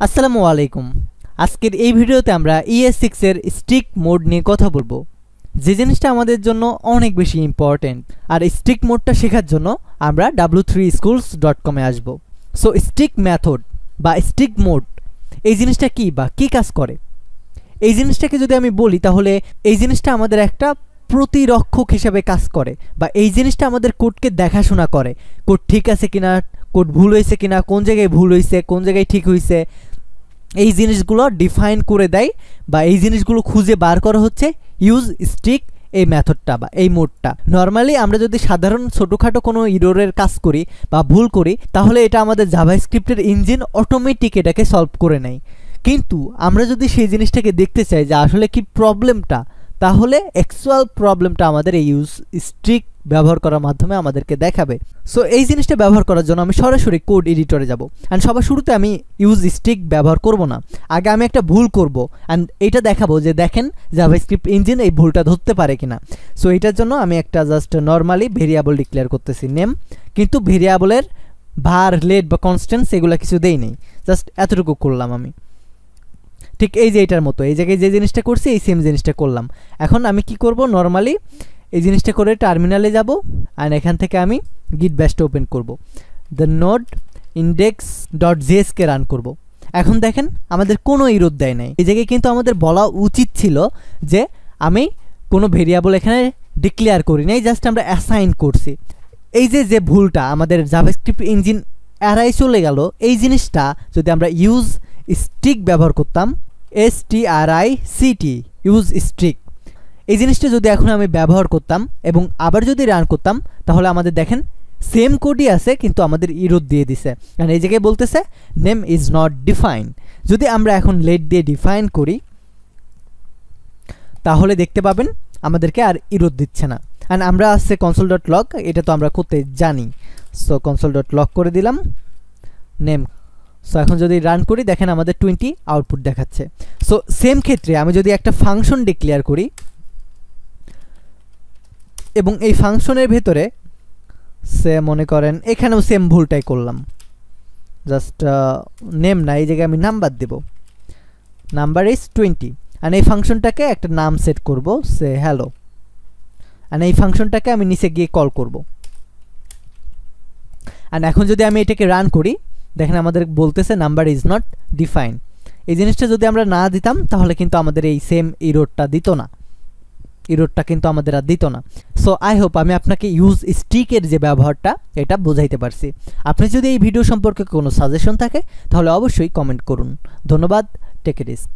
আসসালামু আলাইকুম। আজকের এই ভিডিওতে আমরা ES6 এর স্ট্রিক মোড নিয়ে কথা বলবো, যে জিনিসটা আমাদের জন্য অনেক বেশি ইম্পর্টেন্ট। আর স্ট্রিক মোডটা শেখার জন্য আমরা w3schools.com এ আসবো। সো স্ট্রিক মেথড বা স্ট্রিক মোড এই জিনিসটা কি বা কি কাজ করে, এই জিনিসটাকে যদি আমি বলি তাহলে এই জিনিসটা আমাদের একটা প্রতিরক্ষক হিসেবে কাজ করে, বা এই জিনিসটা আমাদের কোডকে দেখাশোনা করে, কোড ঠিক আছে কিনা, কোড ভুল হয়েছে কিনা, কোন জায়গায় ভুল হয়েছে, কোন জায়গায় ঠিক হয়েছে, এই জিনিসগুলো ডিফাইন করে দেয়। বা এই জিনিসগুলো খুঁজে বার করা হচ্ছে ইউজ স্ট্রিক এই মেথডটা বা এই মোডটা। নর্মালি আমরা যদি সাধারণ ছোটোখাটো কোনো ইররের কাজ করি বা ভুল করি, তাহলে এটা আমাদের জাভাস্ক্রিপ্টের ইঞ্জিন অটোমেটিক এটাকে সলভ করে নেয়। কিন্তু আমরা যদি সেই জিনিসটাকে দেখতে চাই যে আসলে কি প্রবলেমটা, তাহলে অ্যাকচুয়াল প্রবলেমটা আমাদের এই ইউজ স্ট্রিক ব্যবহার করার মাধ্যমে আমাদেরকে দেখাবে। সো এই জিনিসটা ব্যবহার করার জন্য আমি সরাসরি কোড এডিটরে যাব। অ্যান্ড সবার শুরুতে আমি ইউজ স্ট্রিক ব্যবহার করব না, আগে আমি একটা ভুল করব অ্যান্ড এইটা দেখাবো যে দেখেন জাভাস্ক্রিপ্ট ইঞ্জিন এই ভুলটা ধরতে পারে কিনা। সো এটার জন্য আমি একটা জাস্ট নর্মালি ভেরিয়েবল ডিক্লেয়ার করতেছি নেম, কিন্তু ভেরিয়েবলের ভার, লেট বা কনস্ট্যান্ট এগুলো কিছু দেই নেই, জাস্ট এতটুকু করলাম আমি। ঠিক এই যে এটার মতো এই জায়গায় যে জিনিসটা করছি এই সেম জিনিসটা করলাম। এখন আমি কি করব, নর্মালি এই জিনিসটা করে টার্মিনালে যাব আর এখান থেকে আমি গিট ব্যাশটা ওপেন করব, the node index.js K run করব। এখন দেখেন আমাদের কোনো ইরোদ দেয় নাই। এই জায়গায় কিন্তু আমাদের বলা উচিত ছিল যে আমি কোনো ভেরিয়েবল এখানে ডিক্লেয়ার করি নাই, জাস্ট আমরা অ্যাসাইন করছি। এই যে ভুলটা আমাদের জাভাস্ক্রিপ্ট ইঞ্জিন এড়াই চলে গেল, এই জিনিসটা যদি আমরা ইউজ স্ট্রিক ব্যবহার করতাম, STRICT ইউজ স্ট্রিক, এই জিনিসটা যদি এখন আমি ব্যবহার করতাম এবং আবার যদি রান করতাম, তাহলে আমাদের দেখেন সেম কোডই আছে কিন্তু আমাদের ইরোদ দিয়ে দিছে। আর এই জায়গায় বলতেছে নেম ইজ নট ডিফাইন। যদি আমরা এখন লেট দিয়ে ডিফাইন করি, তাহলে দেখতে পাবেন আমাদেরকে আর ইরোদ দিচ্ছে না। অ্যান্ড আমরা আসছে console.log, এটা তো আমরা করতে জানি। সো console.log করে দিলাম নেম। সো এখন যদি রান করি দেখেন আমাদের 20 আউটপুট দেখাচ্ছে। সো সেম ক্ষেত্রে আমি যদি একটা ফাংশন ডিক্লেয়ার করি এবং এই ফাংশনের ভেতরে সে মনে করেন এখানেও সেম ভুলটাই করলাম, জাস্ট নেম না, এই জায়গায় আমি নাম্বার দেব, নাম্বার ইজ 20। আর এই ফাংশনটাকে একটা নাম সেট করব, সে হ্যালো। আর এই ফাংশনটাকে আমি নিচে গিয়ে কল করব। আর এখন যদি আমি এটাকে রান করি দেখেন আমাদের বলতেছে নাম্বার ইজ নট ডিফাইন। এই জিনিসটা যদি আমরা না দিতাম তাহলে কিন্তু আমাদের এই সেম ইরোডটা দিত না, ইরোডটা কিন্তু আমাদের আর দিত না। সো আই হোপ আমি আপনাকে ইউজ স্ট্রিকের যে ব্যবহারটা এটা বোঝাইতে পারছি। আপনি যদি এই ভিডিও সম্পর্কে কোনো সাজেশন থাকে তাহলে অবশ্যই কমেন্ট করুন। ধন্যবাদ, টেক এ রিস্ক।